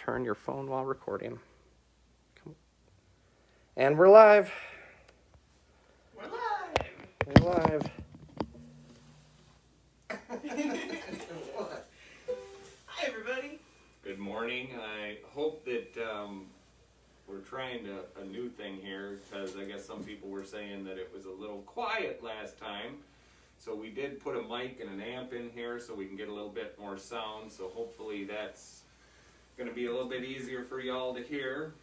turn your phone while recording. And we're live. We're live. We're live. Hi, everybody. Good morning. I hope that we're trying a new thing here, because I guess some people were saying that it was a little quiet last time. So we did put a mic and an amp in here so we can get a little bit more sound. So hopefully that's going to be a little bit easier for y'all to hear.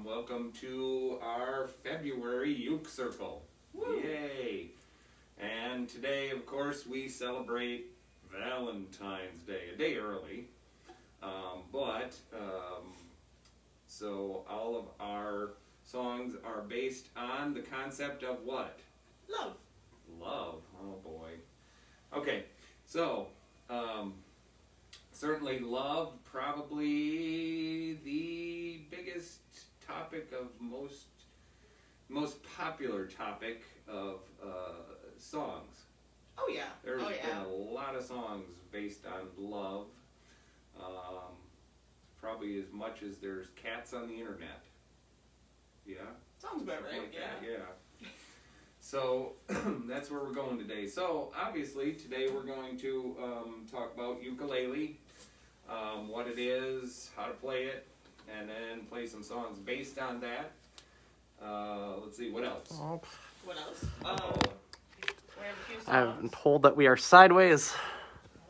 Welcome to our February Uke Circle. Woo. Yay! And today, of course, we celebrate Valentine's Day, a day early. So all of our songs are based on the concept of what? Love. Love. Oh boy. Okay, so certainly love, probably the biggest topic of most popular topic of songs. Oh yeah. There's been a lot of songs based on love. Probably as much as there's cats on the internet. Yeah? Sounds about right, like yeah. So, that's where we're going today. So, obviously, today we're going to talk about ukulele, what it is, how to play it, and then play some songs based on that. Let's see, what else? What else? We have a few songs. I'm told that we are sideways.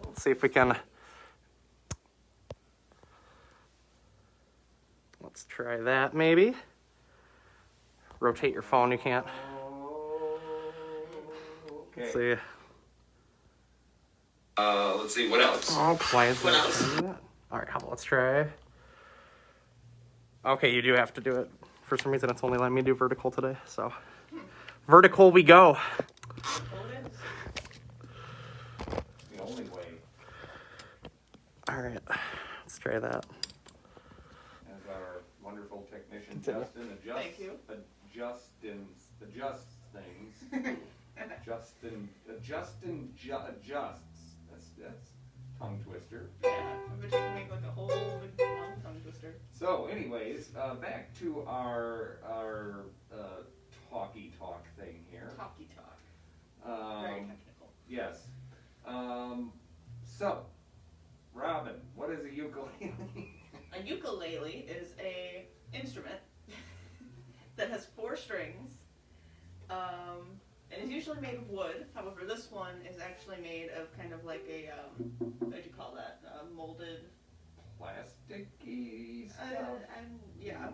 Let's see if we can... Let's try that, maybe. Rotate your phone, you can't. Okay. Let's see. Let's see, what else? Oh, why is What that? else? Alright, how about let's try. Okay, you do have to do it. For some reason, it's only letting me do vertical today, so. Vertical we go. The only way. Alright, let's try that. As our wonderful technician Continue. Justin Thank you. adjusts things. Justin adjusts. That's tongue twister. Yeah, I bet you can make like a whole big long tongue twister. So, anyways, back to our talky talk thing here. Talky talk. Very technical. Yes. So, Robin, what is a ukulele? A ukulele is a instrument that has 4 strings. And is usually made of wood. However, this one is actually made of kind of like a, what do you call that? Molded... Plasticky stuff? Yeah,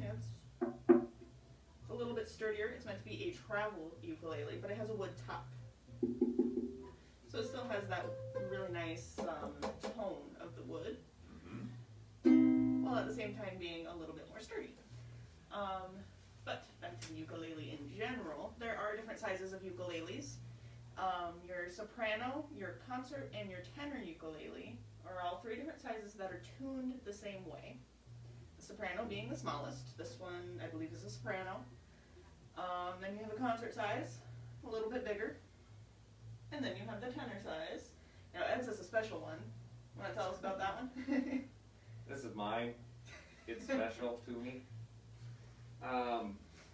it's a little bit sturdier. It's meant to be a travel ukulele, but it has a wood top. So it still has that really nice tone of the wood, while at the same time being a little bit more sturdy. But back to the ukulele in general, there are different sizes of ukuleles. Your soprano, your concert, and your tenor ukulele are all 3 different sizes that are tuned the same way. The soprano being the smallest. This one, I believe, is a soprano. Then you have a concert size, a little bit bigger. And then you have the tenor size. Now, Ed's is a special one. Want to tell us about that one? This is mine. It's special to me.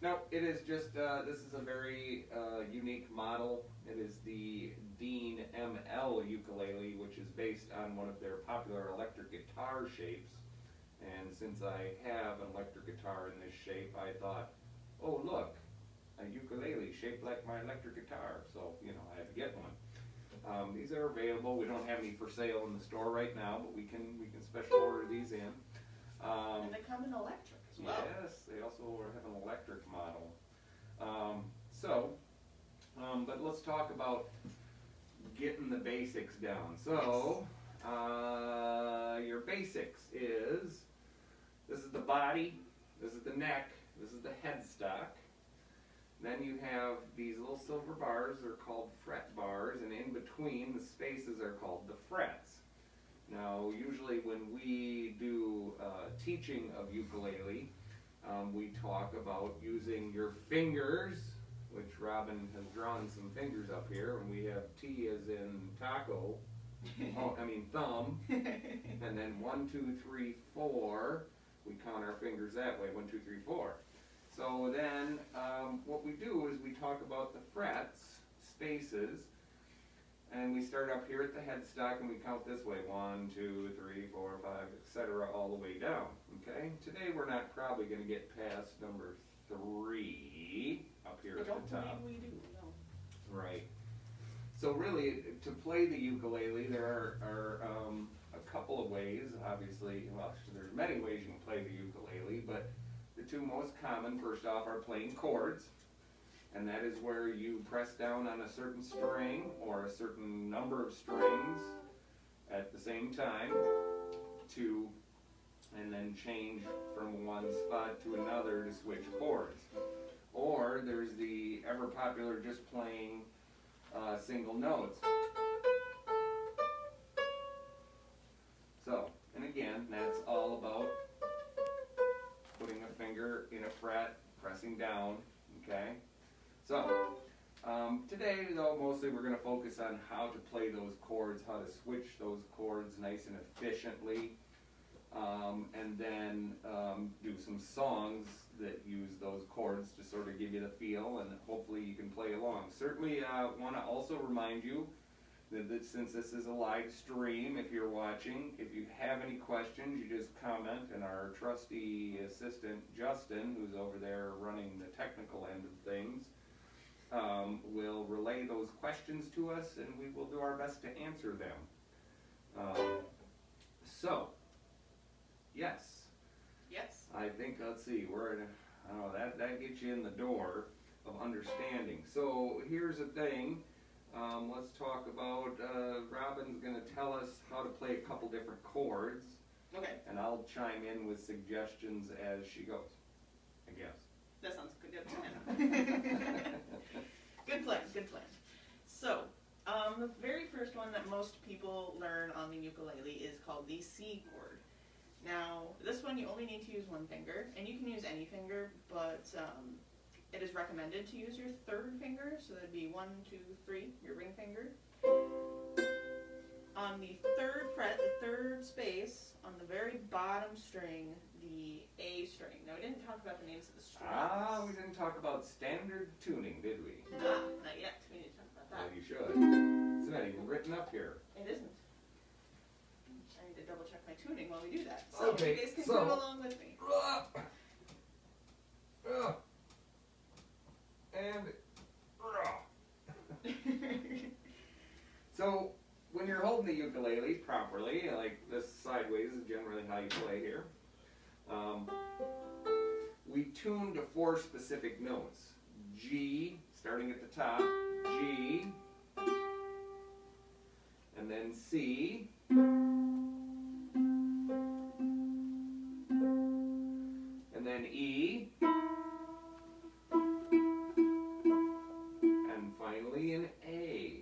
No, it is just, this is a very unique model. It is the Dean ML ukulele, which is based on one of their popular electric guitar shapes. And since I have an electric guitar in this shape, I thought, oh look, a ukulele shaped like my electric guitar. So, you know, I had to get one. These are available. We don't have any for sale in the store right now, but we can special order these in. And they come in electric as well. Yes, they also have an electric model. But let's talk about getting the basics down. So, your basics is, this is the body, this is the neck, this is the headstock. Then you have these little silver bars, they're called fret bars, and in between the spaces are called the frets. Now, usually when we do teaching of ukulele, we talk about using your fingers, which Robin has drawn some fingers up here, and we have T as in taco, oh, I mean thumb, and then 1, 2, 3, 4. We count our fingers that way, 1, 2, 3, 4. So then what we do is we talk about the frets, spaces, and we start up here at the headstock and we count this way, 1, 2, 3, 4, 5, etc. all the way down, okay? Today we're not probably going to get past number 3 up here I at don't the top. believe we do, no. Right. So really, to play the ukulele, there are a couple of ways, obviously. Well, there's many ways you can play the ukulele, but the two most common, first off, are playing chords. And that is where you press down on a certain string or a certain number of strings at the same time and then change from one spot to another to switch chords. Or there's the ever popular just playing single notes. So, and again, that's all about putting a finger in a fret, pressing down, okay? So, today though, mostly we're going to focus on how to play those chords, how to switch those chords nice and efficiently, and then do some songs that use those chords to sort of give you the feel, and hopefully you can play along. Certainly want to also remind you that since this is a live stream, if you're watching, if you have any questions, you just comment, and our trusty assistant Justin, who's over there running the technical end of things, will relay those questions to us, and we will do our best to answer them. So, yes. Yes. I think, let's see, we're in I don't know, that gets you in the door of understanding. So here's the thing, let's talk about, Robin's going to tell us how to play a couple different chords. Okay. And I'll chime in with suggestions as she goes, I guess. That sounds like a good plan. Good plan, good plan. So, the very first one that most people learn on the ukulele is called the C chord. Now, this one you only need to use one finger, and you can use any finger, but it is recommended to use your third finger, so that'd be 1, 2, 3, your ring finger. On the third fret, the third space, on the very bottom string, the A string. Now, we didn't talk about the names of the strings. We didn't talk about standard tuning, did we? Not yet. We need to talk about that. Well, you should. It's not even written up here. It isn't. I need to double check my tuning while we do that. So Okay, you guys can so- tune along with me. And so when you're holding the ukulele properly, like this sideways is generally how you play here, we tune to 4 specific notes. G, starting at the top, G, and then C, and then E, and finally an A.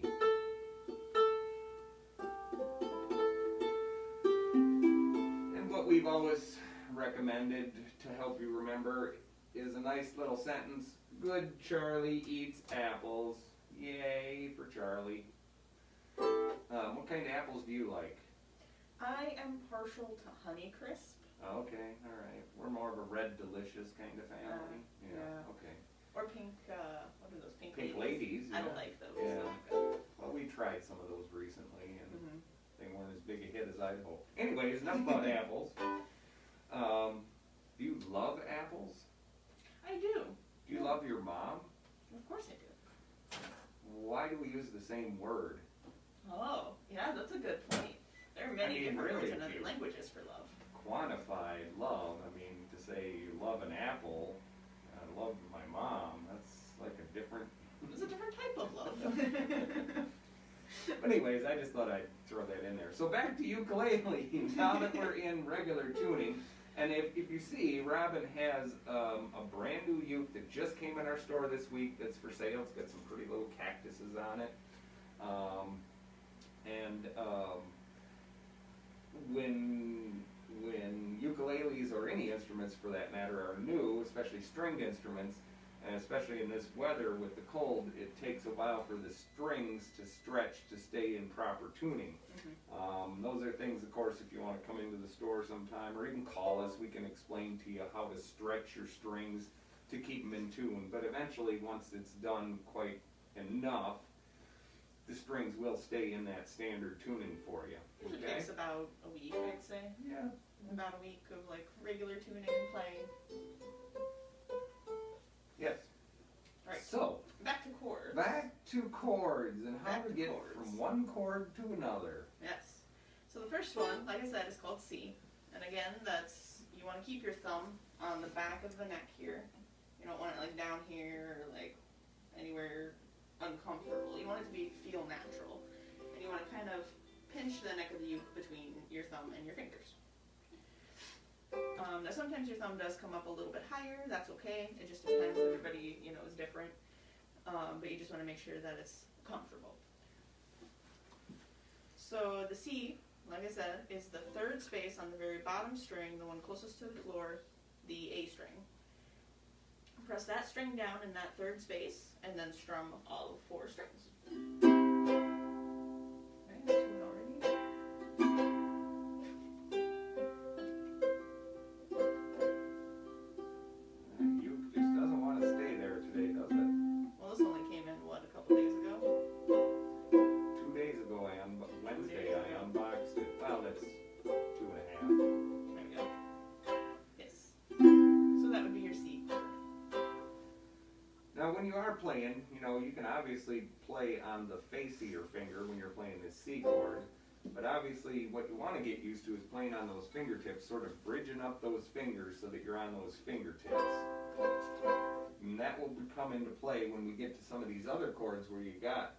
And what we've always recommended to help you remember is a nice little sentence. Good Charlie eats apples. Yay for Charlie. What kind of apples do you like? I am partial to Honeycrisp. Okay, alright. We're more of a red delicious kind of family. yeah. Okay. Or pink, what are those, pink Pink ladies? ladies, I don't yeah. like those. Yeah. They're not good. Well, we tried some of those recently, and Mhm. they weren't as big a hit as I'd hoped. Anyways, enough about apples. Do you love apples? I do. Do you love your mom? Of course I do. Why do we use the same word? Oh, yeah, that's a good point. There are many different really, words in if other you languages for love. Quantify love. I mean, to say you love an apple, I love my mom, that's like a different... It's a different type of love. But anyways, I just thought I'd throw that in there. So back to ukulele, now that we're in regular tuning. And if you see, Robin has a brand new uke that just came in our store this week that's for sale. It's got some pretty little cactuses on it. When ukuleles or any instruments for that matter are new, especially stringed instruments, And especially in this weather with the cold, it takes a while for the strings to stretch to stay in proper tuning. Those are things, of course, if you want to come into the store sometime or even call us, we can explain to you how to stretch your strings to keep them in tune. But eventually, once it's done quite enough, the strings will stay in that standard tuning for you. Usually Okay? takes about a week, I'd say. Yeah. About a week of like regular tuning and playing. Yes. Right. So, Back to chords. back to chords and how Back to to get chords. from one chord to another. Yes. So the first one, like I said, is called C. And again, that's, you want to keep your thumb on the back of the neck here. You don't want it like down here or like anywhere uncomfortable. You want it to feel natural. And you want to kind of pinch the neck of the uke between your thumb and your fingers. Now sometimes your thumb does come up a little bit higher. That's okay. It just depends. Everybody, is different. But you just want to make sure that it's comfortable. So the C, like I said, is the third space on the very bottom string, the one closest to the floor, the A string. Press that string down in that third space, and then strum all 4 strings. Okay, tune already. Uke just doesn't want to stay there today, does it? Well, this only came in, what, a couple days ago? 2 days ago, Wednesday, I unboxed it. Well, that's 2.5. There we go. Yes. So that would be your C chord. Now, when you are playing, you can obviously play on the face of your finger when you're playing the C chord. But obviously, what you want to get used to is playing on those fingertips, sort of bridging up those fingers so that you're on those fingertips. And that will come into play when we get to some of these other chords where you got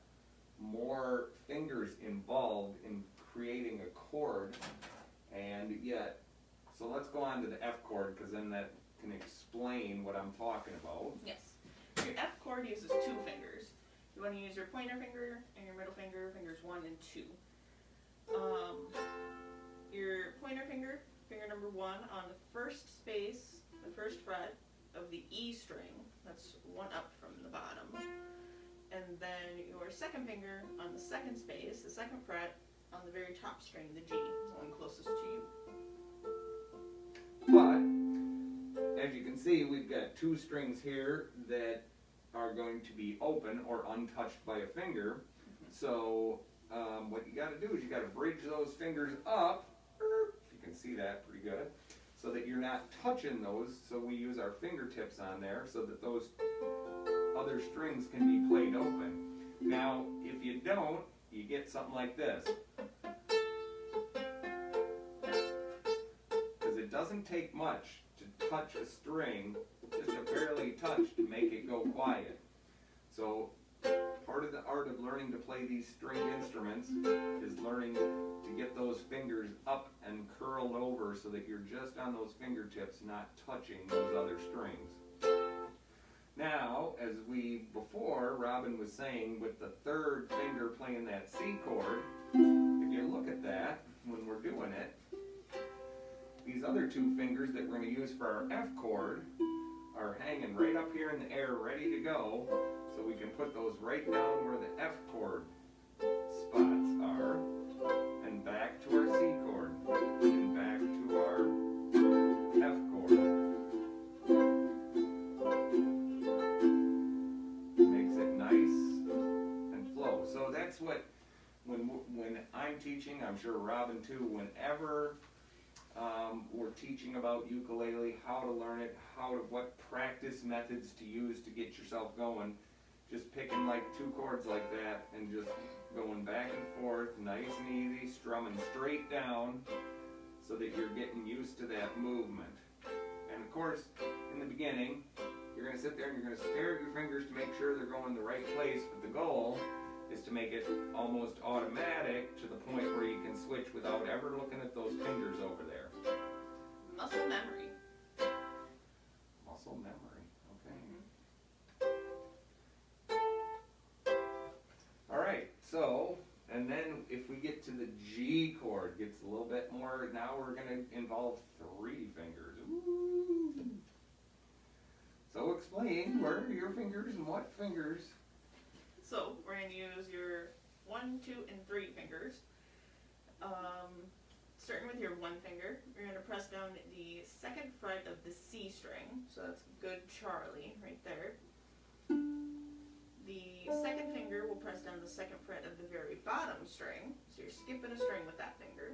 more fingers involved in creating a chord. And yet, so let's go on to the F chord, because then that can explain what I'm talking about. Yes. Your F chord uses 2 fingers. You want to use your pointer finger and your middle finger, fingers 1 and 2. Your pointer finger, finger number 1, on the first space, the first fret of the E string, that's 1 up from the bottom. And then your second finger on the second space, the second fret, on the very top string, the G, the one closest to you. But, as you can see, we've got 2 strings here that are going to be open or untouched by a finger. So, what you got to do is you got to bridge those fingers up, if you can see that pretty good, so that you're not touching those. So we use our fingertips on there so that those other strings can be played open. Now, if you don't, you get something like this. Because it doesn't take much to touch a string, just a barely touch to make it go quiet. So part of the art of learning to play these stringed instruments is learning to get those fingers up and curled over so that you're just on those fingertips, not touching those other strings. Now, as before, Robin was saying with the third finger playing that C chord, if you look at that, when we're doing it, these other 2 fingers that we're going to use for our F chord are hanging right up here in the air, ready to go, so we can put those right down where the F chord spots are, and back to our C chord, and back to our F chord. Makes it nice and flow. So that's what, when I'm teaching, I'm sure Robin too, whenever we're teaching about ukulele, how to learn it, what practice methods to use to get yourself going, just picking like 2 chords like that and just going back and forth, nice and easy, strumming straight down so that you're getting used to that movement. And of course, in the beginning, you're going to sit there and you're going to stare at your fingers to make sure they're going the right place, but the goal is to make it almost automatic to the point where you can switch without ever looking at those fingers over there. Muscle memory. Muscle memory, okay. Alright, so, and then if we get to the G chord, it gets a little bit more, now we're going to involve 3 fingers. Ooh. So explain explain where are your fingers and what fingers? So we're going to use your 1, 2, and 3 fingers. Starting with your 1 finger, you're going to press down the 2nd fret of the C string. So that's good Charlie right there. The 2nd finger will press down the 2nd fret of the very bottom string. So you're skipping a string with that finger,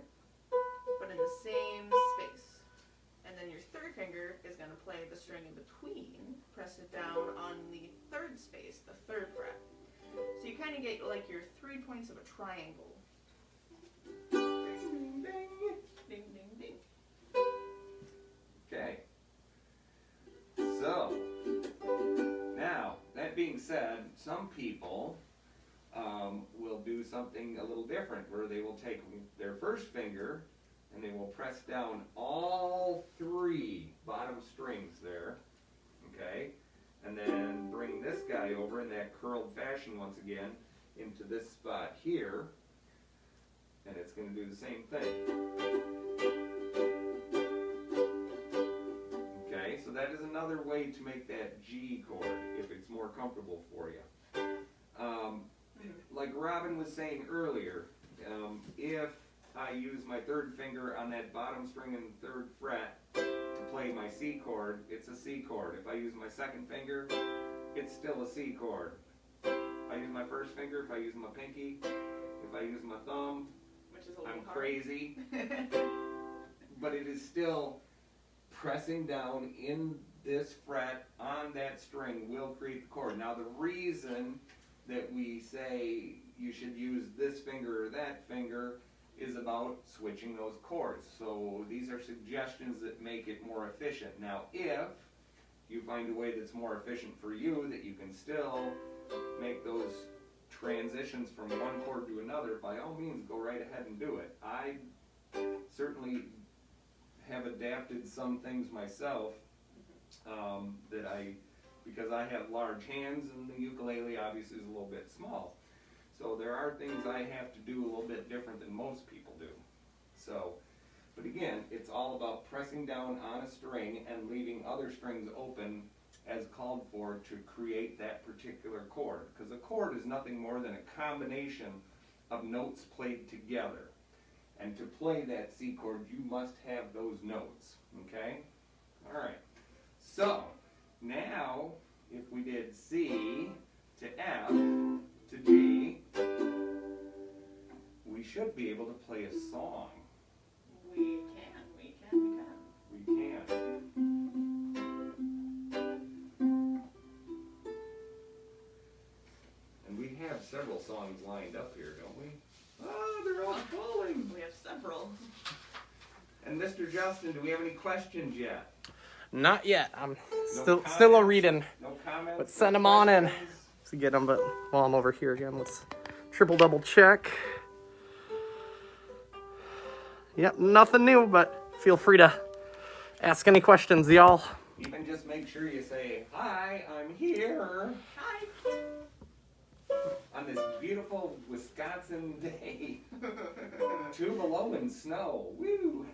but in the same space. And then your 3rd finger is going to play the string in between, press it down on the 3rd space, the 3rd fret. So you kind of get like your 3 points of a triangle. Ding, ding. Ding, ding, ding. Okay. So, now, that being said, some people will do something a little different where they will take their first finger and they will press down all 3 bottom strings there, okay? And then bring this guy over in that curled fashion once again into this spot here, and it's going to do the same thing. Okay, so that is another way to make that G chord if it's more comfortable for you. Like Robin was saying earlier, if I use my 3rd finger on that bottom string in the 3rd fret to play my C chord, it's a C chord. If I use my 2nd finger, it's still a C chord. If I use my 1st finger, if I use my pinky, if I use my thumb, Which is a little I'm hard. crazy. But it is still pressing down in this fret on that string will create the chord. Now the reason that we say you should use this finger or that finger is about switching those chords. So these are suggestions that make it more efficient. Now if you find a way that's more efficient for you, that you can still make those transitions from one chord to another, by all means go right ahead and do it. I certainly have adapted some things myself because I have large hands and the ukulele obviously is a little bit small. So there are things I have to do a little bit different than most people do. So, but again, it's all about pressing down on a string and leaving other strings open as called for to create that particular chord. Because a chord is nothing more than a combination of notes played together. And to play that C chord, you must have those notes, okay? All right. So, now, if we did C to F to G, we should be able to play a song. We can. We can. And we have several songs lined up here, don't we? Oh, they're all falling. We have several. And Mr. Justin, do we have any questions yet? Not yet. I'm No still a comments? reading. No comments? Let's send them on in questions? to get them. But while I'm over here again, let's double check. Yep, nothing new. But feel free to ask any questions, y'all. Even just make sure you say, "Hi, I'm here." Hi. On this beautiful Wisconsin day. 2 below in snow. Woo!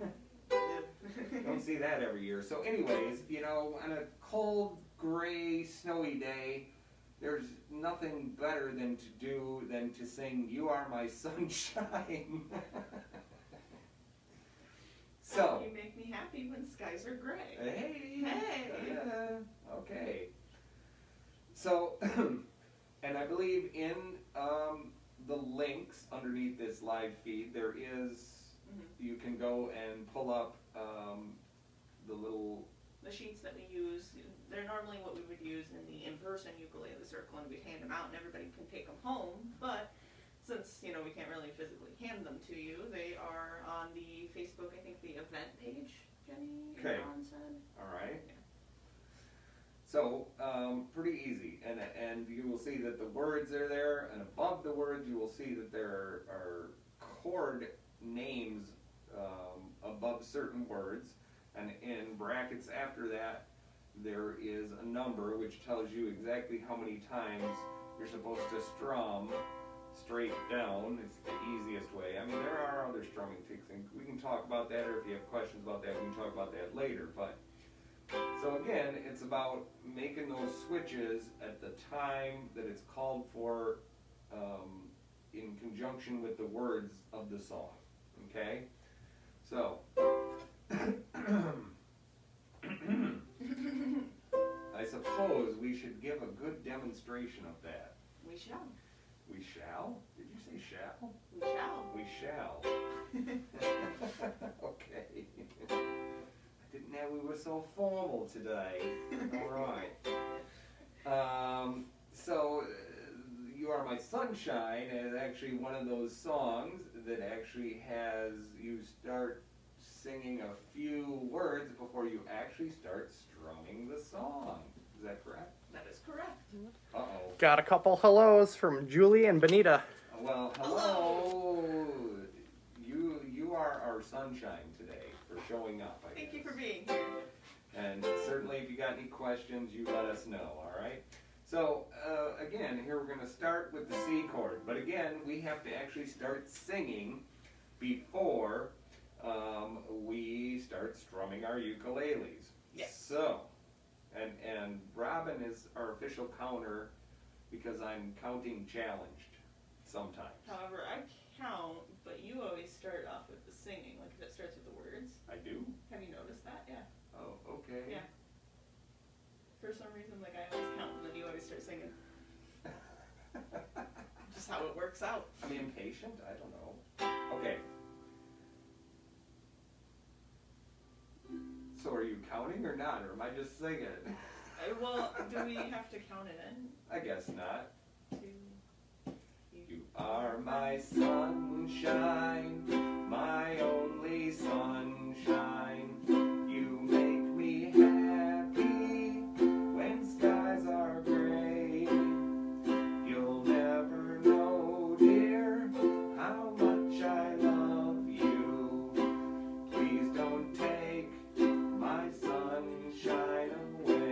Don't see that every year. So anyways, you know, on a cold, gray, snowy day, there's nothing better than to sing "You Are My Sunshine." So, You make me happy when skies are gray. hey. Hey. Okay. So, and I believe in the links underneath this live feed, there is, you can go and pull up the little... The sheets that we use, they're normally what we would use in the in-person ukulele circle, and we'd hand them out and everybody can take them home. But since, you know, we can't really physically hand them to you, they are on the Facebook, I think the event page, Jenny and Okay. Ron said. All right. Yeah. So, pretty easy, and you will see that the words are there, and above the words you will see that there are chord names above certain words, and in brackets after that there is a number which tells you exactly how many times you're supposed to strum straight down. It's the easiest way. I mean, there are other strumming techniques. We can talk about that, or if you have questions about that, we can talk about that later, but So again, it's about making those switches at the time that it's called for, in conjunction with the words of the song. Okay? So, I suppose we should give a good demonstration of that. We shall. We shall? Did you say shall? We shall. We shall. Okay. I didn't know we were so formal today. All right. So, You Are My Sunshine is actually one of those songs that actually has you start singing a few words before you actually start strumming the song. Is that correct? That is correct. Uh-oh. Got a couple hellos from Julie and Benita. Well, hello. You are our sunshine today for showing up, I Thank guess. you for being here. And certainly if you got any questions, you let us know, all right? So, again, here we're going to start with the C chord. But again, we have to actually start singing before we start strumming our ukuleles. Yes. So, and Robin is our official counter because I'm counting challenged sometimes. However, I count, but you always start off with the singing, like that starts with the words. I do? Have you noticed that? Yeah. Oh, okay. Yeah. For some reason, like I always count, and then you always start singing. Just how it works out. I'm impatient? I don't know. Okay. So are you counting or not, or am I just singing? Well, do we have to count it in? I guess not. Two. You are my sunshine, my only sunshine. You make me happy when skies are gray. You'll never know, dear, how much I love you. Please don't take my sunshine away.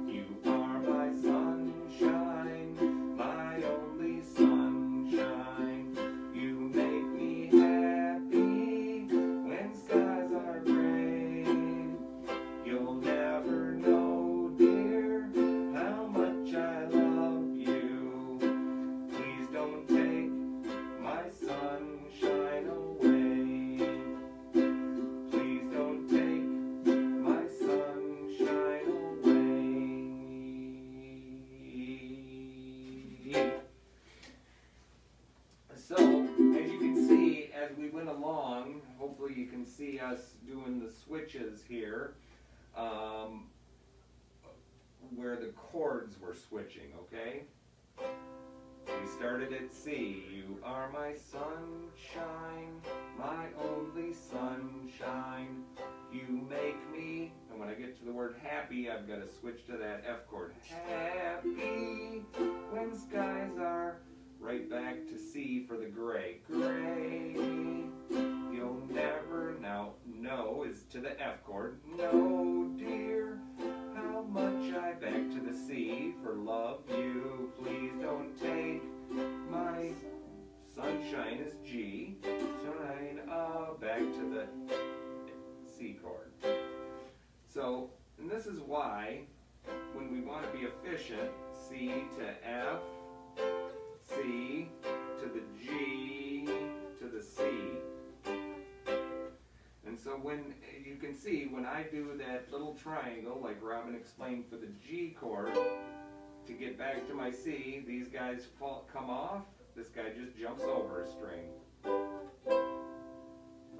You are my sunshine, my only sunshine. You make me happy when skies are gray. You'll never know, dear, how much I love you. Please don't take my sunshine away. Please don't take my sunshine away. So, as you can see, as we went along, hopefully you can see us doing the switches here, where the chords were switching, okay? We started at C. You are my sunshine, my only sunshine. You make me, and when I get to the word happy, I've got to switch to that F chord. Happy when skies are, right back to C for the gray. Gray, you'll never, now, no is to the F chord. No, dear, how much I, back to the C for love you. Please don't take my sunshine is G. Shine, back to the C chord. So, and this is why, when we want to be efficient, C to F, C to the G to the C. And so when you can see, when I do that little triangle, like Robin explained for the G chord, to get back to my C, these guys come off, this guy just jumps over a string.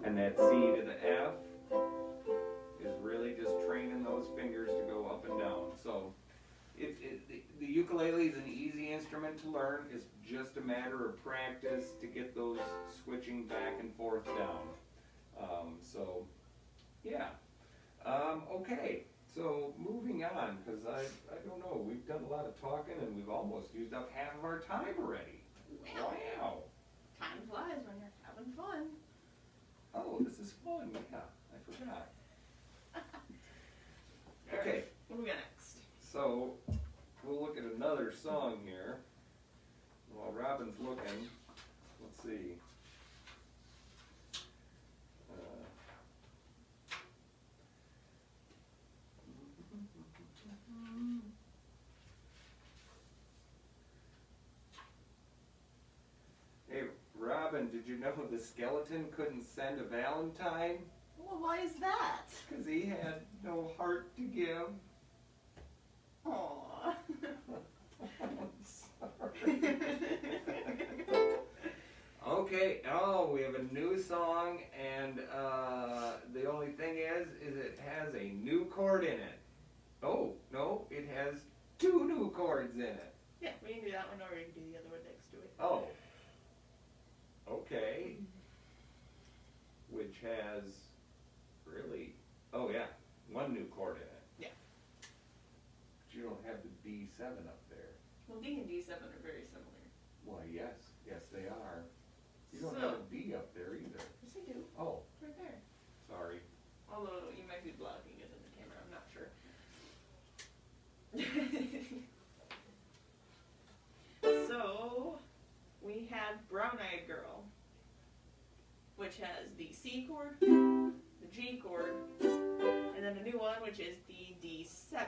And that C to the F is really just training those fingers to go up and down. So the ukulele is an easy instrument to learn. It's just a matter of practice to get those switching back and forth down. So, yeah. Okay, so moving on, because I don't know, we've done a lot of talking and we've almost used up half of our time already. Wow. Time flies when you're having fun. Oh, this is fun. Yeah, I forgot. Okay. What do we got next? So, we'll look at another song here. While Robin's looking, let's see. Hey, Robin, did you know the skeleton couldn't send a Valentine? Well, why is that? Because he had no heart to give. Aww. Sorry. Okay, oh, we have a new song, and the only thing is it has a new chord in it. Oh, no, it has 2 new chords in it. Yeah, we can do that one, or we can do the other one next to it. Oh. Okay. Which has, really, oh yeah, 1 new chord in it. Yeah. But you don't have the D7 up there. Well, D and D7 are very similar. Why, yes, they are. You don't So- have a D up there either. Yes, I do. Oh, Right there. sorry. Although you might be blocking it in the camera, I'm not sure. So, we have Brown Eyed Girl, which has the C chord, the G chord, and then a new one, which is the D7.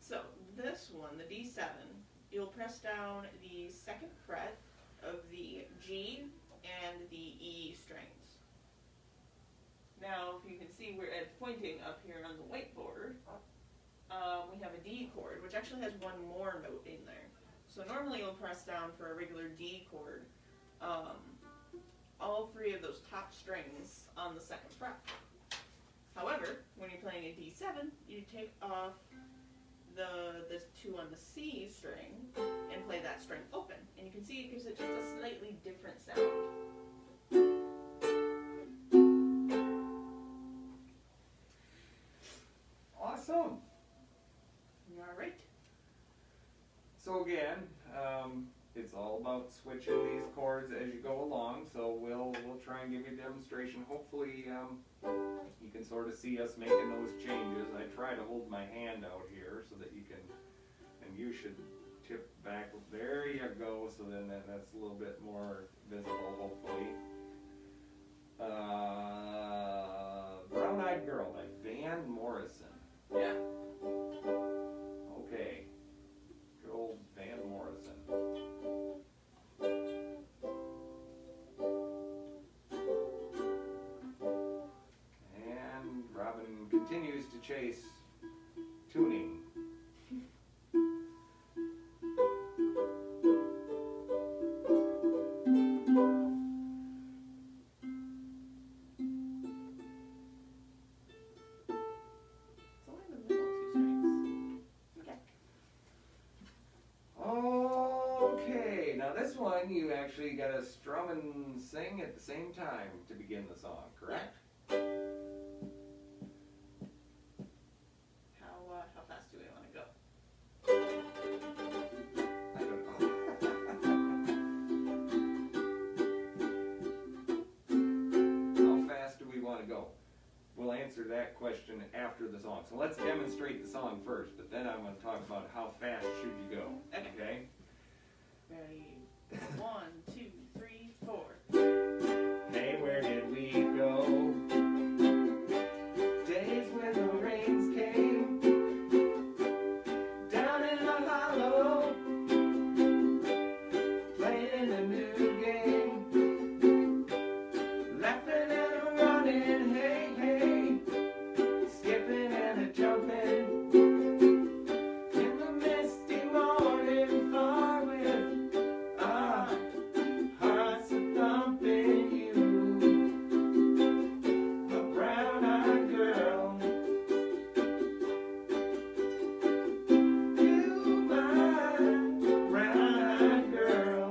So, this one, the D7, you'll press down the 2nd fret of the G and the E strings. Now, if you can see, we're pointing up here on the whiteboard. We have a D chord, which actually has 1 more note in there. So normally you'll press down for a regular D chord, all 3 of those top strings on the 2nd fret. However, when you're playing a D7, you take off the 2 on the C string and play that string open. And you can see it gives it just a slightly different sound. Awesome. Alright. So again, it's all about switching these chords as you go along. So we'll try and give you a demonstration. Hopefully, you can sort of see us making those changes. I try to hold my hand out here so that you can, and you should tip back. There you go. So then that's a little bit more visible, hopefully. Brown Eyed Girl by Van Morrison. Yeah. Okay. Good old Van Morrison. And Robin continues to chase tuning. It's only the middle 2 strings. Okay. Okay, now this one you actually got to strum and sing at the same time to begin the song, correct? How fast do we want to go? I don't know. How fast do we want to go? We'll answer that question after the song. So let's demonstrate the song first, but then I'm going to talk about how fast should you go. Okay? Ready? 1, 2, 3, 4. Hey, where did we go? Days when the rains came down in a hollow, playing a new game, laughing and running, hey, hey, skipping and a jumping in the misty morning far with our hearts a thumping. You, a brown-eyed girl, you, my brown-eyed girl.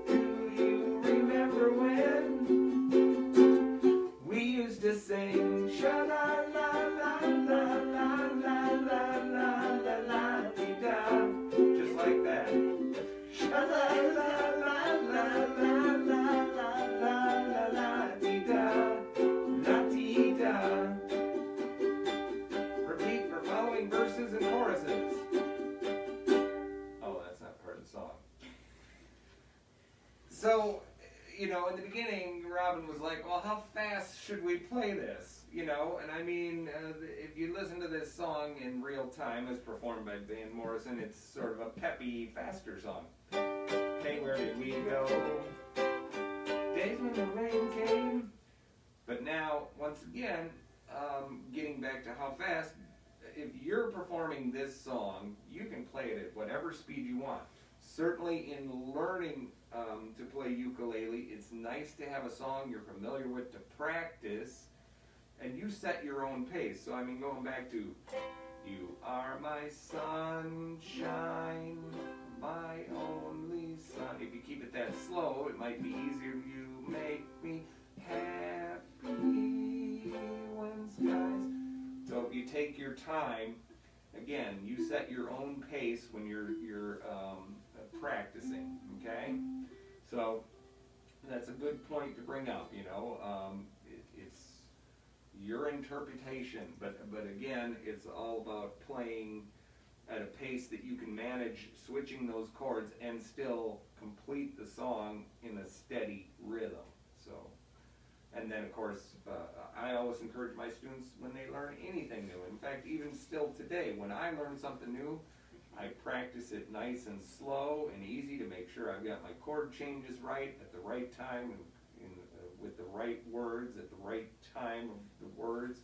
Do you remember when we used to sing sha-la-la-la-la-la-la-la-la-la-la-la-la-dee-da, just like that. Sha-la-la-la-la-la-la-la-la-la-dee-da, la-dee-da. Repeat for following verses and choruses. Oh, that's not part of the song. So, you know, in the beginning, Robin was like, well, how fast should we play this? You know, and I mean, if you listen to this song in real time as performed by Van Morrison, it's sort of a peppy, faster song. Okay, where did we go? Days when the rain came. But now, once again, getting back to how fast, if you're performing this song, you can play it at whatever speed you want. Certainly in learning to play ukulele, it's nice to have a song you're familiar with to practice, and you set your own pace. So I mean, going back to, you are my sunshine, my only sun. If you keep it that slow, it might be easier. You make me happy when skies. So if you take your time, again, you set your own pace when you're practicing, okay? So that's a good point to bring up, you know. It's your interpretation, but again, it's all about playing at a pace that you can manage switching those chords and still complete the song in a steady rhythm. So, and then of course, I always encourage my students when they learn anything new. In fact, even still today, when I learn something new, I practice it nice and slow and easy to make sure I've got my chord changes right at the right time and with the right words at the right time of the words.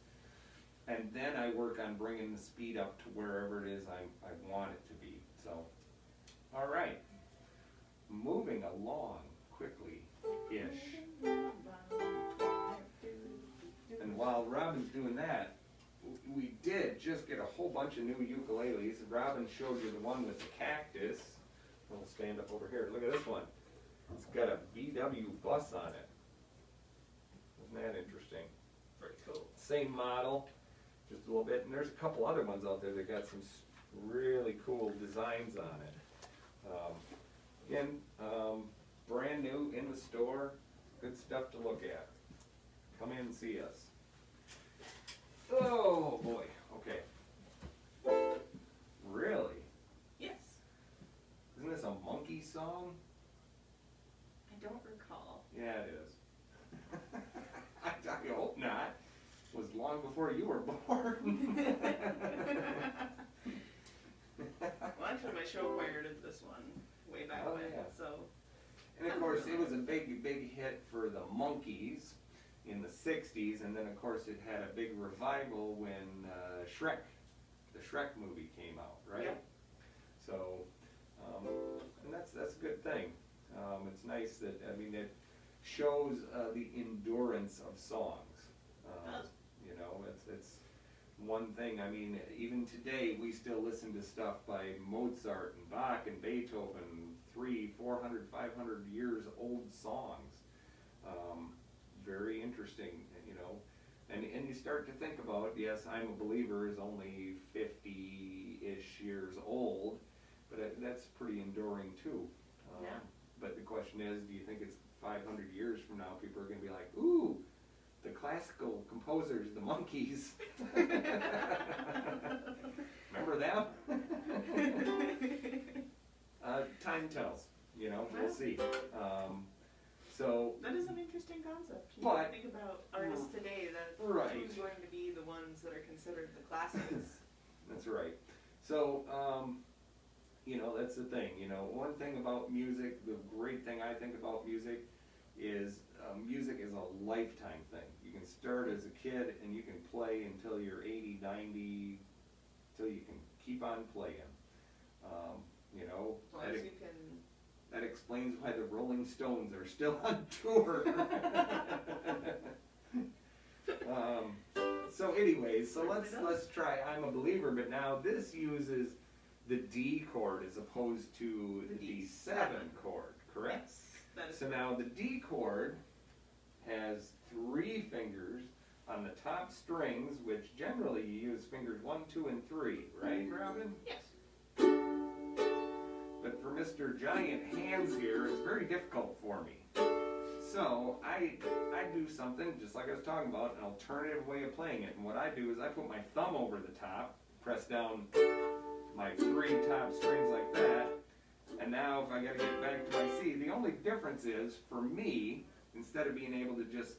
And then I work on bringing the speed up to wherever it is I want it to be. So, all right, moving along quickly-ish. And while Robin's doing that, we did just get a whole bunch of new ukuleles. Robin showed you the one with the cactus. We'll stand up over here. Look at this one. It's got a VW bus on it. Isn't that interesting? Very cool. Same model, just a little bit. And there's a couple other ones out there that got some really cool designs on it. Again, brand new in the store. Good stuff to look at. Come in and see us. Oh boy, okay. Really? Yes. Isn't this a monkey song? I don't recall. Yeah, it is. I hope not. It was long before you were born. Well, actually, my show choir did this one way back Oh, when, yeah. so. And of course, it was a big hit for the Monkees in the 60s, and then of course it had a big revival when the Shrek movie came out, right? Yep. So, and that's a good thing. It's nice that, I mean, it shows the endurance of songs. You know, it's one thing. I mean, even today we still listen to stuff by Mozart and Bach and Beethoven, 300, 400, 500 years old songs. Very interesting, you know. And you start to think about, yes, I'm a Believer is only 50-ish years old, but that's pretty enduring too. Yeah. But the question is, do you think it's 500 years from now, people are going to be like, ooh, the classical composers, the Monkees. Remember them? Time tells, you know, we'll see. So That is an interesting concept. You But- think about artists today, that Right. who's going to be the ones that are considered the classics. That's right. So, you know, that's the thing. You know, one thing about music, the great thing I think about music is music is a lifetime thing. You can start as a kid and you can play until you're 80, 90, till you can keep on playing. You know, As long as you can. that explains why the Rolling Stones are still on tour. So anyways, so let's try I'm a Believer, but now this uses the D chord as opposed to the D7 chord, correct? Yes, that is So now the D chord has 3 fingers on the top strings, which generally you use fingers 1, 2, and 3, right, Robin? Yes. But for Mr. Giant Hands here, it's very difficult for me. So I do something just like I was talking about, an alternative way of playing it. And what I do is I put my thumb over the top, press down my 3 top strings like that, And now if I gotta get back to my C, the only difference is, for me, instead of being able to just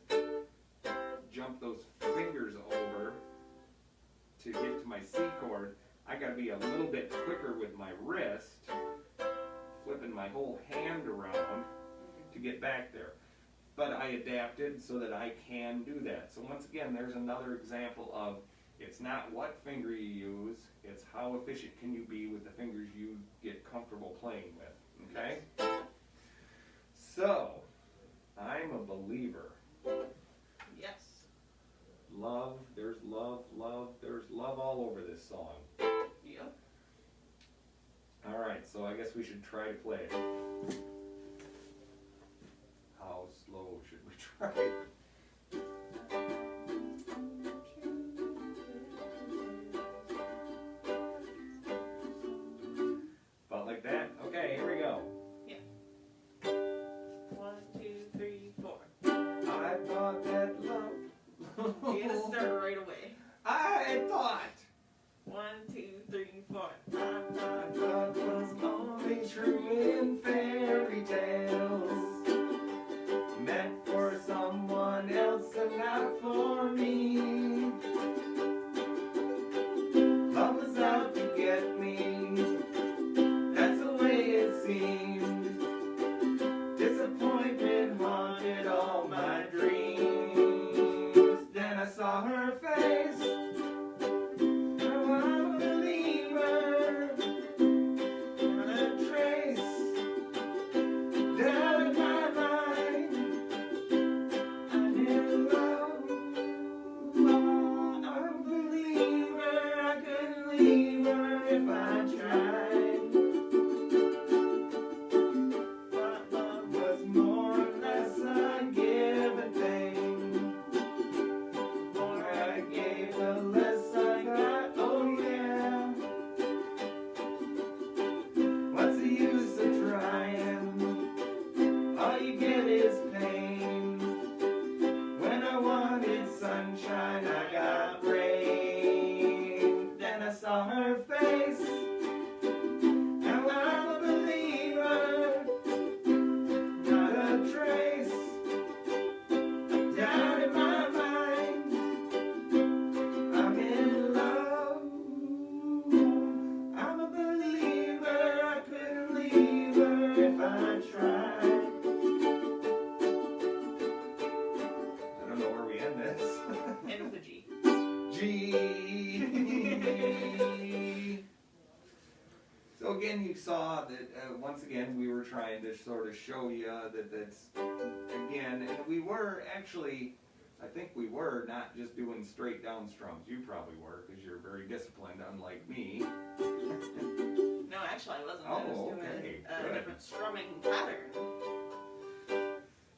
jump those fingers over to get to my C chord, I gotta be a little bit quicker with my wrist, flipping my whole hand around to get back there. But I adapted so that I can do that. So once again, there's another example of, it's not what finger you use, it's how efficient can you be with the fingers you get comfortable playing with, okay? So, I'm a believer. Yes. Love, there's love, there's love all over this song. Yep. Alright, so I guess we should try to play it. How slow should we try it? About like that? Okay, here we go. Yeah. 1, 2, 3, 4. I thought that love. You gotta start right away. I thought 1, 2, 3, 4. I thought was only true in fairy tales, meant for someone else and not for me. Love was out to get me, that's the way it seemed. Disappointment haunted all my dreams. Then I saw her face. So again, you saw that once again we were trying to sort of show you that that's again, and we were actually, I think we were not just doing straight down strums. You probably were because you're very disciplined, unlike me. No, actually I wasn't. I was doing a different strumming pattern.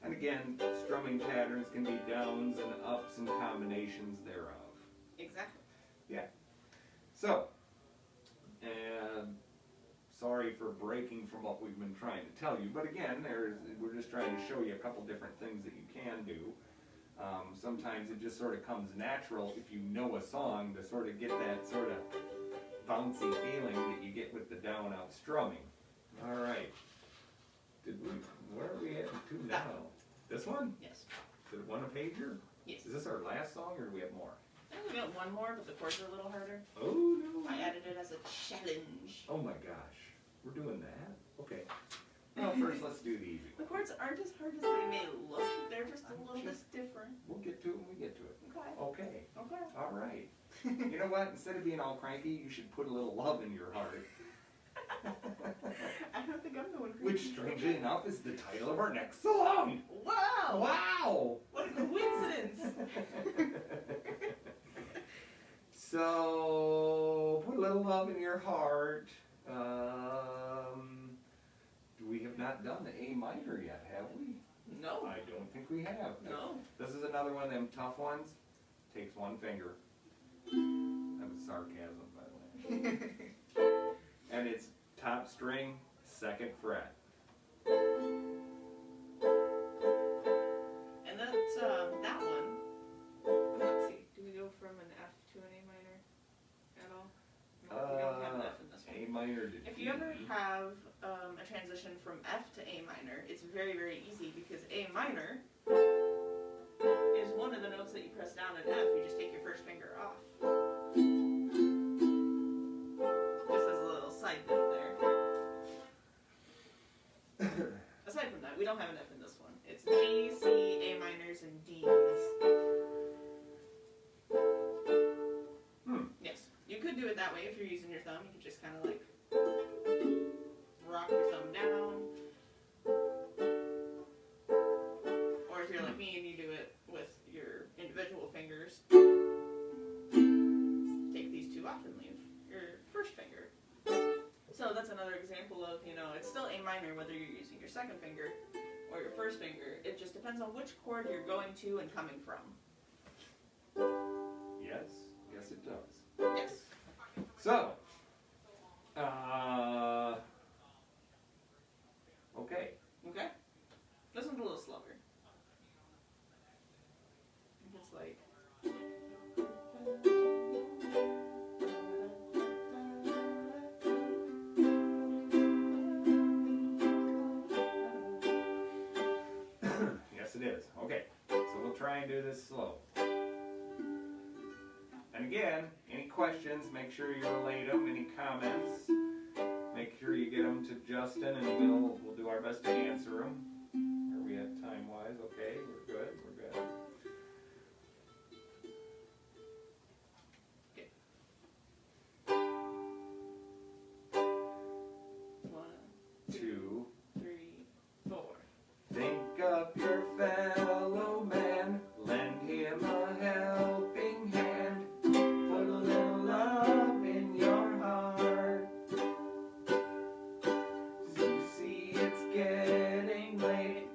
And again, strumming patterns can be downs and ups and combinations thereof. Exactly. Yeah. So, sorry for breaking from what we've been trying to tell you, but again, we're just trying to show you a couple different things that you can do. Sometimes it just sort of comes natural if you know a song to sort of get that sort of bouncy feeling that you get with the down out strumming. All right. Where are we at to now? This one? Yes. Is it one a pager? Yes. Is this our last song or do we have more? I think we got one more, but the chords are a little harder. Oh no. I added it as a challenge. Oh my gosh. We're doing that? Okay. Well, first let's do the easy The one. chords aren't as hard as they may look. They're just a little bit different. We'll get to it when we get to it. Okay. Okay. Okay. All right. You know what? Instead of being all cranky, you should put a little love in your heart. I don't think I'm the one crazy. Which, strangely enough, is the title of our next song. Wow! Wow! What a coincidence! So, put a little love in your heart. We have not done the A minor yet, have we? No. I don't think we have. No. This is another one of them tough ones. Takes one finger. That was sarcasm, by the way. And it's top string, 2nd fret. And that's that one. Let's see. Do we go from an F to an A minor at all? No, we don't have an F in this one. A minor to If D. you ever have a transition from F to A minor, it's very, very easy because A minor is one of the notes that you press down in F. You just take your first finger off. Just as a little side note there. Aside from that, we don't have an F in this one. It's G, C, A minors, and Ds. Yes, you could do it that way if you're using your thumb. You could just kind of like rock your thumb down. Or if you're like me and you do it with your individual fingers, take these two off and leave your first finger. So that's another example of, you know, it's still A minor whether you're using your second finger or your first finger. It just depends on which chord you're going to and coming from. Yes, yes it does. Yes. So, okay. Okay? This one's a little slower. It's like... Yes, it is. Okay, so we'll try and do this slow. And again, any questions, make sure you relay them. Any comments, make sure you get them to Justin, and we'll do our best to answer them. Are we at time-wise? Okay, we're good, we're good. Okay. 1, 2, 3, 4. think of your fellow man, lend him a helping hand, put a little love in your heart. You see it's getting late,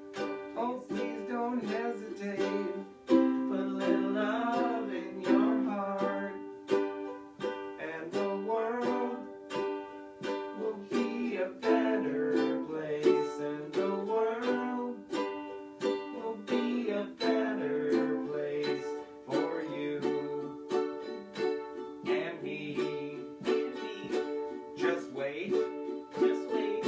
oh please don't hesitate, put a little love in your heart, and the world will be a better place, and the world will be a better place for you and me. Just wait and see.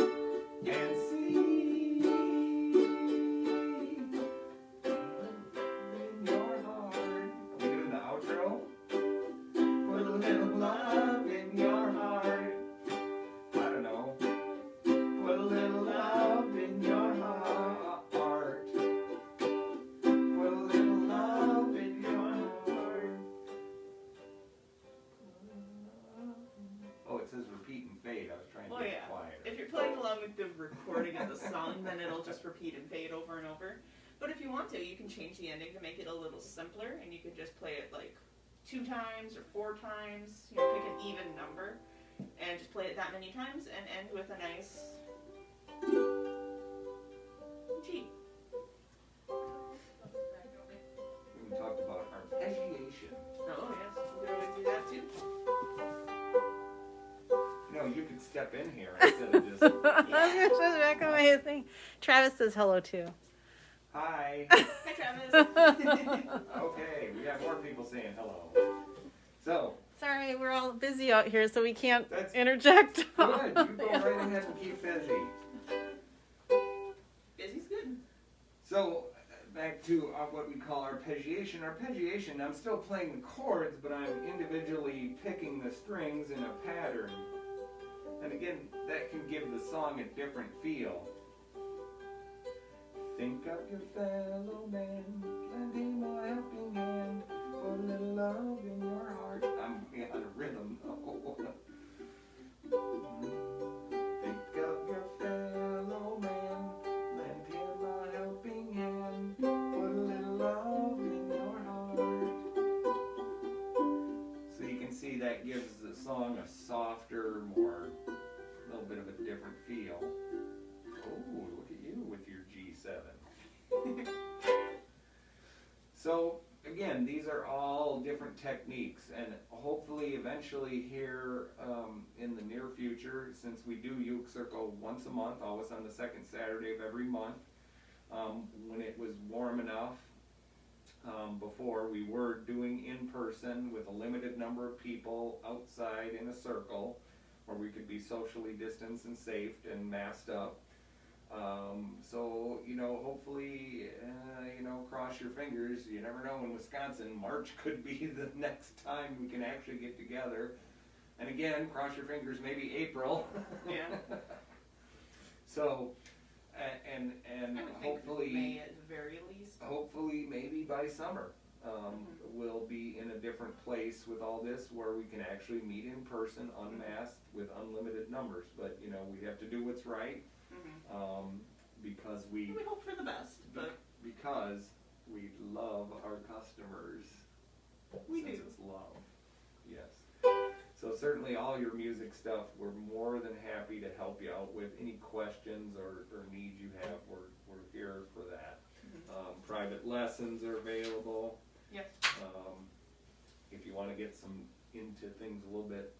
In your heart. Are we doing the outro? Put a little love in your heart. I don't know. Put a little love in your heart. Put a little love in your heart. Oh, it says repeat and fade. I was trying to Well, get yeah. quieter. If you're playing along with the recording of the song, then it'll just repeat and fade over and over. But if you want to, you can change the ending to make it a little simpler, and you could just play it like 2 times or 4 times. You know, pick an even number, and just play it that many times, and end with a nice G. We haven't talked about arpeggiation. Oh yes, we could always do that too. You know, you could step in here instead of just, I was gonna say back on my thing. Travis says hello too. hi. Hi Travis. Okay, we got more people saying hello. So, Sorry, we're all busy out here, so we can't That's interject. good. You go right ahead and keep busy. Busy's good. So, back to what we call arpeggiation. Arpeggiation, I'm still playing the chords, but I'm individually picking the strings in a pattern. And again, that can give the song a different feel. Think of your fellow man, lend him a helping hand, put a little love in your heart. I'm on a rhythm. Think of your fellow man, lend him a helping hand, put a little love in your heart. So you can see that gives the song a softer, more, a little bit of a different feel. Oh, look at you with your G7. So again, these are all different techniques, and hopefully eventually here in the near future, since we do Uke Circle once a month, always on the second Saturday of every month, when it was warm enough, before we were doing in person with a limited number of people outside in a circle where we could be socially distanced and safe and masked up. So, hopefully, cross your fingers. You never know in Wisconsin. March could be the next time we can actually get together. And again, cross your fingers, maybe April. Yeah. So, and I would think hopefully, May at the very least. hopefully maybe by summer, we'll be in a different place with all this where we can actually meet in person, unmasked, with unlimited numbers. But, we have to do what's right, because We hope for the best, but because we love our customers. We Since do. it's love. Yes. So certainly all your music stuff, we're more than happy to help you out with any questions or needs you have. We're here for that. Private lessons are available. yes. If you want to get into things a little bit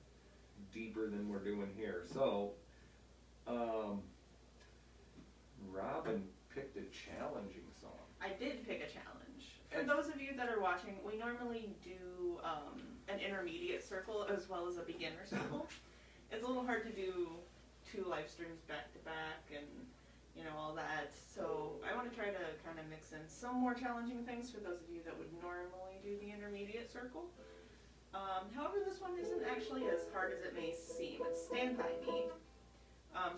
deeper than we're doing here. So, Robin picked a challenging song. I did pick a challenge. For those of you that are watching, we normally do an intermediate circle as well as a beginner circle. It's a little hard to do 2 live streams back to back and all that. So I want to try to kind of mix in some more challenging things for those of you that would normally do the intermediate circle. However, this one isn't actually as hard as it may seem. It's Stand By Me.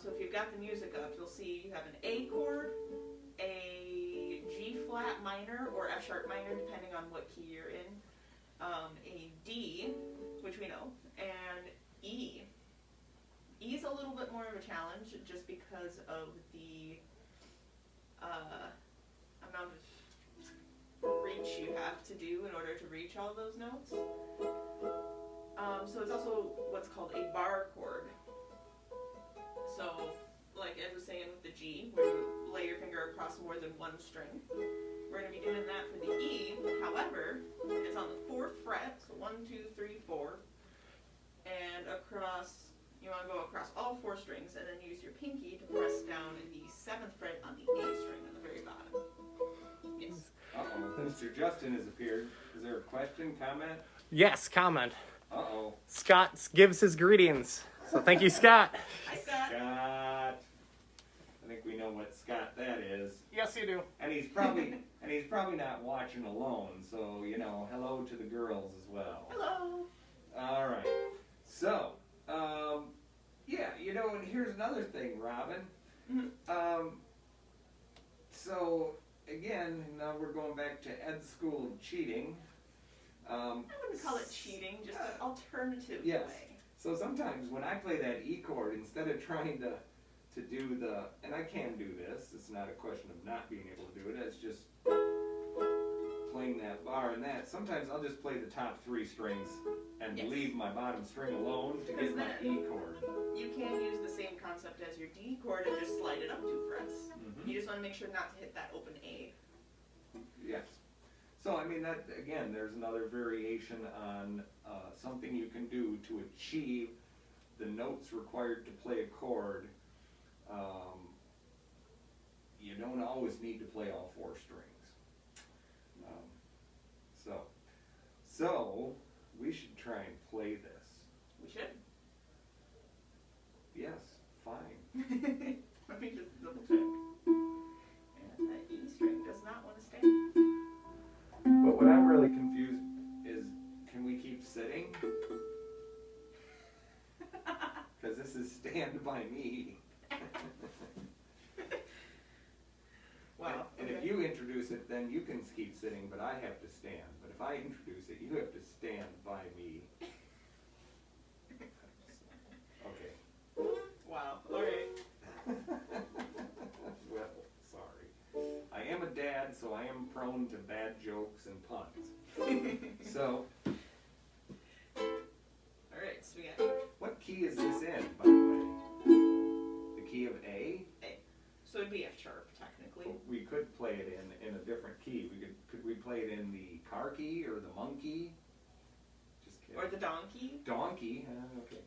So if you've got the music up, you'll see you have an A chord, a G flat minor or F sharp minor depending on what key you're in, a D, which we know, and E. E is a little bit more of a challenge just because of the amount of reach you have to do in order to reach all those notes. So it's also what's called a bar chord. So, like Ed was saying with the G, where you lay your finger across more than one string, we're going to be doing that for the E. However, it's on the 4th fret, so 1, 2, 3, 4, and you want to go across all 4 strings, and then use your pinky to press down the 7th fret on the A string on the very bottom. Yes. Uh-oh, Mr. Justin has appeared. Is there a question, comment? Yes, comment. Uh-oh. Scott gives his greetings. So thank you, Scott. Hi, Scott. Scott. I think we know what Scott that is. Yes, you do. And he's probably not watching alone, so, hello to the girls as well. Hello. All right. So, and here's another thing, Robin. So, again, now we're going back to Ed's School of Cheating. I wouldn't call it cheating, just an alternative Yes. way. So sometimes when I play that E chord, instead of trying to do and I can do this, it's not a question of not being able to do it, it's just playing that bar and that. Sometimes I'll just play the top 3 strings and Yes. leave my bottom string alone to get my E chord. You can use the same concept as your D chord and just slide it up 2 frets. You just want to make sure not to hit that open A. Yes. So, that, again, there's another variation on something you can do to achieve the notes required to play a chord. You don't always need to play all 4 strings. So, we should try and play this. We should. Yes, fine. Let me just double check. And that E string does not want to stand. But what I'm really confused is, can we keep sitting? Because this is Stand By Me. Wow. And if you introduce it, then you can keep sitting, but I have to stand. But if I introduce it, you have to stand by me. Okay. Wow. Alright. Well, sorry. I am a dad, so I am prone to bad jokes and puns. So, Alright, so we got what key is this in, by the way? The key of A? A. So it'd be F sharp, technically. We could play it in a different key. Could we play it in the car key or the monkey? Just kidding. Or the donkey. Donkey? Okay.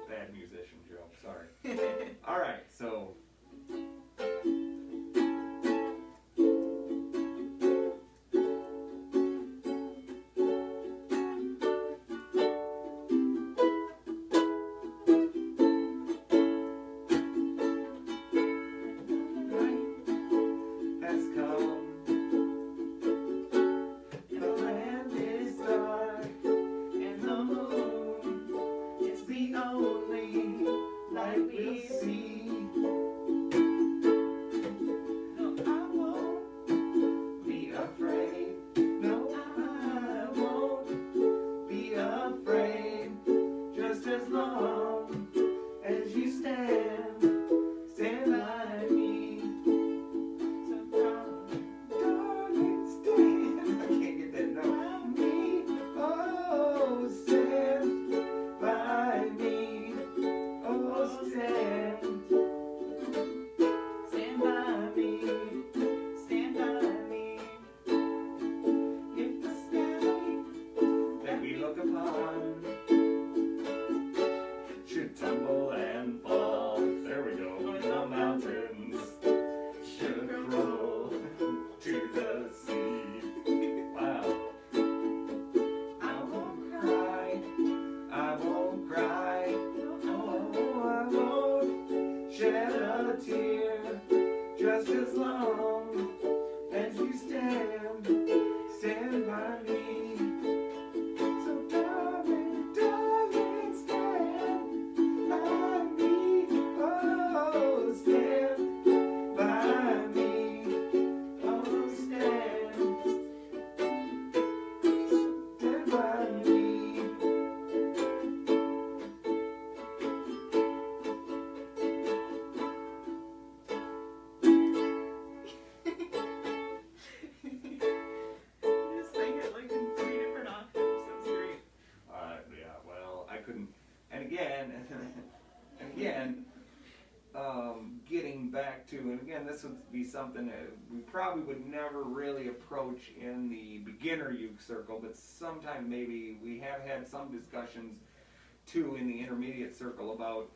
Bad musician joke, sorry. All right, so. again, this would be something that we probably would never really approach in the beginner uke circle, but sometime maybe we have had some discussions too in the intermediate circle about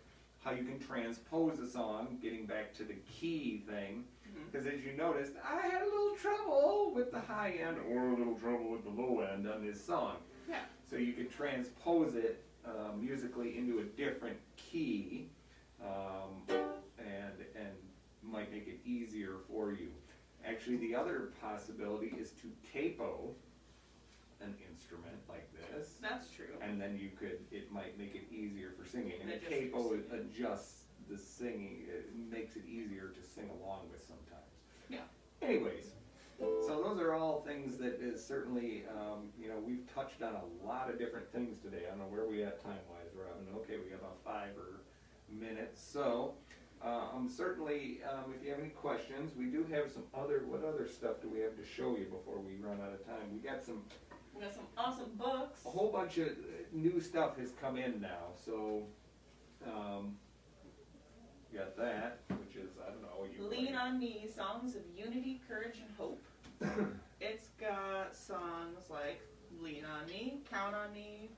how you can transpose a song, getting back to the key thing. Because as you noticed, I had a little trouble with the high end or a little trouble with the low end on this song. Yeah. So you could transpose it musically into a different key, and might make it easier for you. Actually, the other possibility is to capo an instrument like this. That's true. And then it might make it easier for singing. And the Adjust your capo singing. adjusts the singing, it makes it easier to sing along with sometimes. Yeah. Anyways, so those are all things that is certainly, we've touched on a lot of different things today. I don't know where we at time-wise, Robin. Okay, we got about 5 minutes. So, certainly, if you have any questions, we do have what other stuff do we have to show you before we run out of time? We got some awesome books. a whole bunch of new stuff has come in now, so you got that, which is, I don't know, Lean on Me, Songs of Unity, Courage, and Hope. It's got songs like Lean on Me, Count on Me,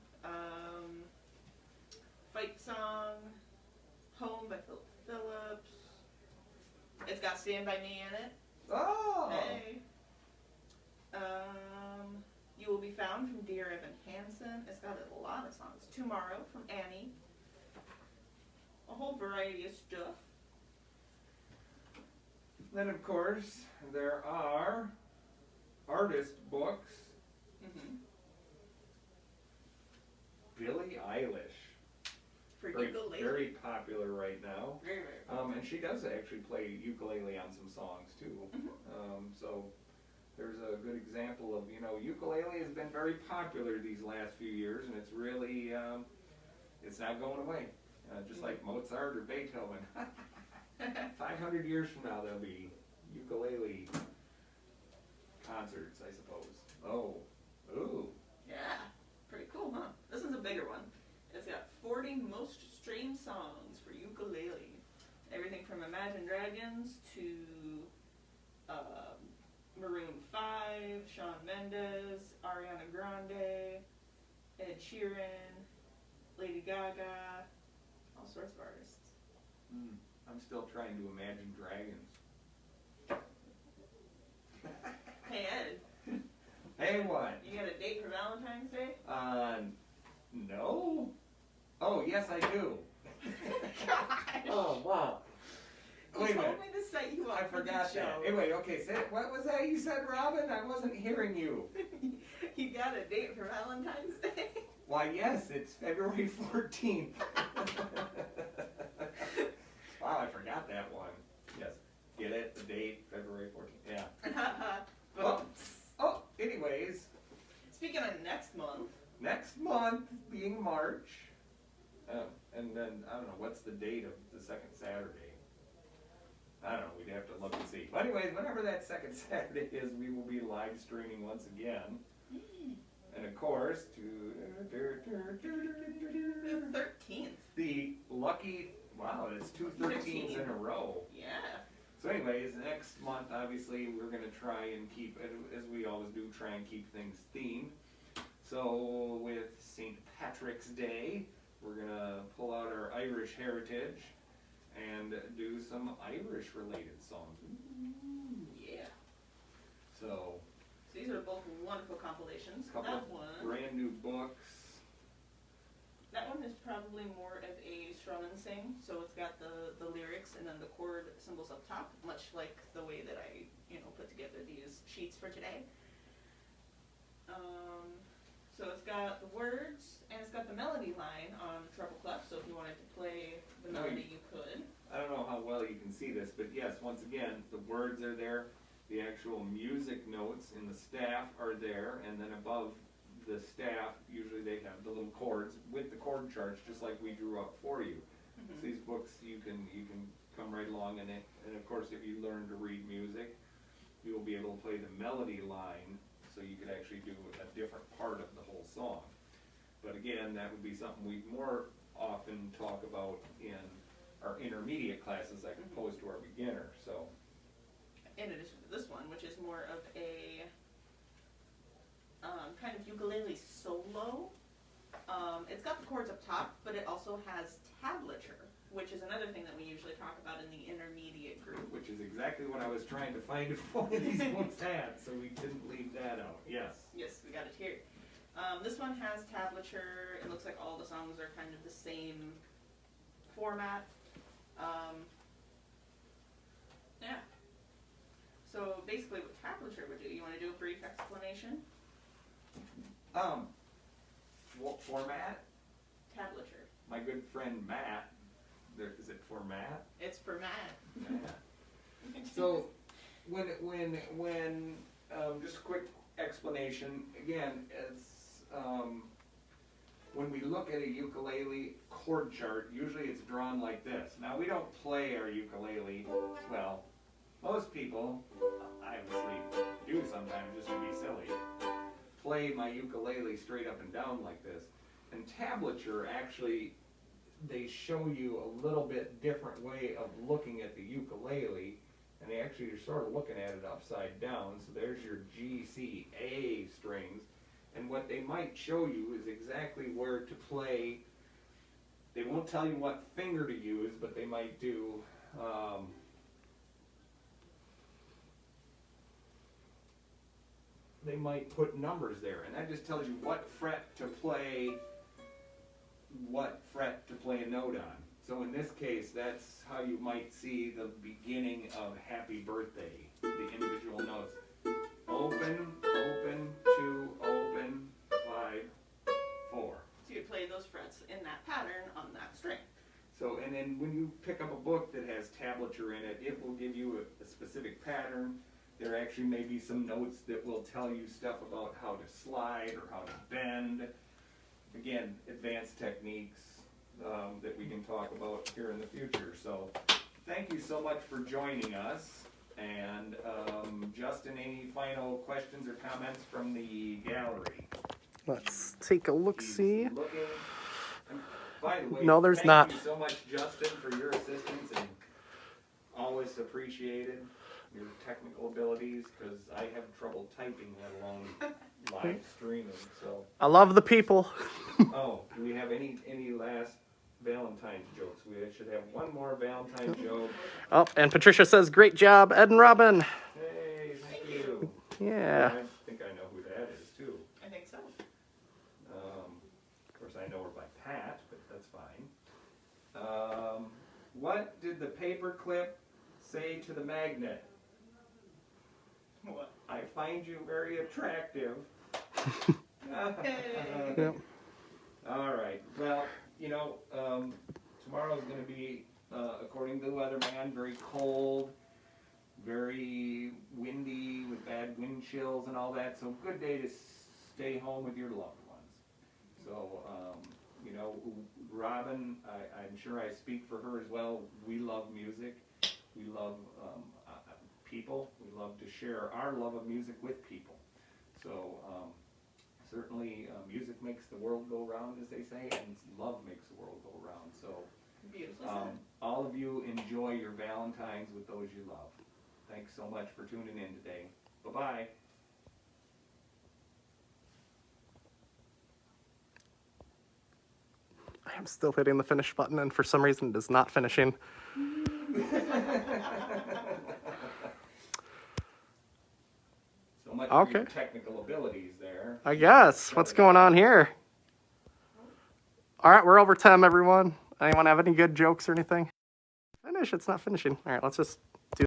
Fight Song, Home by Philip Phillips. It's got Stand By Me in it. Oh! Hey. You Will Be Found from Dear Evan Hansen. It's got a lot of songs. Tomorrow from Annie. A whole variety of stuff. Then, of course, there are artist books. Mm-hmm. Billie Eilish. For Very, ukulele. very popular right now. Very, very popular. And she does actually play ukulele on some songs too. So there's a good example of, ukulele has been very popular these last few years, and it's really, it's not going away. Just like Mozart or Beethoven. 500 years from now, there'll be ukulele concerts, I suppose. Oh, ooh. Yeah, pretty cool, huh? This is a bigger one. It's got 40 most streamed songs for ukulele. Everything from Imagine Dragons to Maroon 5, Shawn Mendes, Ariana Grande, Ed Sheeran, Lady Gaga, all sorts of artists. I'm still trying to imagine dragons. Hey Ed, Hey, what? you got a date for Valentine's Day? No. Oh, yes, I do. Gosh! Oh, wow. You Wait a told minute. me to set you up I for the forgot that. show. Hey, wait, okay, what was that you said, Robin? I wasn't hearing you. You got a date for Valentine's Day? Why, yes, it's February 14th. Wow, I forgot that one. Yes, get it, the date, February 14th, yeah. Oh, anyways, Speaking of next month, next month being March, and then, I don't know, what's the date of the second Saturday? I don't know, we'd have to look and see. But anyways, whenever that second Saturday is, we will be live streaming once again. And of course, the 13th. the lucky, wow, it's two 13s in a row. Yeah. So anyways, next month, obviously, we're going to try and keep, as we always do, try and keep things themed. So with St. Patrick's Day, we're going to pull out our Irish heritage and do some Irish-related songs. Yeah. So, These are both wonderful compilations. couple That of one brand new books. is probably more of a strum and sing, so it's got the lyrics and then the chord symbols up top, much like the way that I put together these sheets for today. So it's got the words and it's got the melody line on treble clef. So if you wanted to play the melody, you could. I don't know how well you can see this, but yes, once again, the words are there. The actual music notes in the staff are there, and then above the staff, usually they have the little chords with the chord charts, just like we drew up for you. So these books, you can come right along in it, and of course, if you learn to read music, you will be able to play the melody line, so you could actually do a different part of the whole song. But again, that would be something we more often talk about in our intermediate classes, like opposed to our beginner. So in addition to this one, which is more of a kind of ukulele solo. It's got the chords up top, but it also has tablature, which is another thing that we usually talk about in the intermediate group. Which is exactly what I was trying to find if one of these books had, so we didn't leave that out. Yes. Yes, we got it here. This one has tablature. It looks like all the songs are kind of the same format. Yeah. So basically what tablature would do, you want to do a brief explanation? What format? Tablature. My good friend Matt, is it for Matt? It's for Matt. Matt. So, when just a quick explanation, again, it's, when we look at a ukulele chord chart, usually it's drawn like this. Now, we don't play our ukulele, well, most people, I obviously do sometimes just to be silly, play my ukulele straight up and down like this. And tablature, actually, they show you a little bit different way of looking at the ukulele, and they actually are sort of looking at it upside down. So there's your G, C, A strings, and what they might show you is exactly where to play. They won't tell you what finger to use, but they might do they might put numbers there, and that just tells you what fret to play a note on. So in this case, that's how you might see the beginning of Happy Birthday, the individual notes. Open, open, 2, open, 5, 4. So you play those frets in that pattern on that string. So, and then when you pick up a book that has tablature in it, it will give you a specific pattern. There actually may be some notes that will tell you stuff about how to slide or how to bend. Again, advanced techniques that we can talk about here in the future. So thank you so much for joining us. And Justin, any final questions or comments from the gallery? Let's take a look-see. He's looking. And by the way, No, there's thank not. you so much, Justin, for your assistance, and always appreciated your technical abilities, because I have trouble typing, let alone live streaming. So, I love the people. oh, do we have any last Valentine's jokes? We should have one more Valentine's joke. Oh, and Patricia says, great job, Ed and Robin. Hey, thank you. Yeah. I think I know who that is too. I think so. Of course, I know her by Pat, but that's fine. What did the paperclip say to the magnet? What? I find you very attractive. Yep. All right. Well, you know, tomorrow's going to be, according to the weatherman, very cold, very windy with bad wind chills and all that. So good day to stay home with your loved ones. So, you know, Robin, I'm sure I speak for her as well. We love music. We love people. We love to share our love of music with people. So certainly music makes the world go round, as they say, and love makes the world go round. So Beautifully said. all of you enjoy your Valentines with those you love. Thanks so much for tuning in today. Bye-bye. I am still hitting the finish button, and for some reason it is not finishing. So much for your Okay. technical abilities there. I guess. What's going on here? All right, we're over time, everyone. Anyone have any good jokes or anything? Finish. It's not finishing. All right, let's just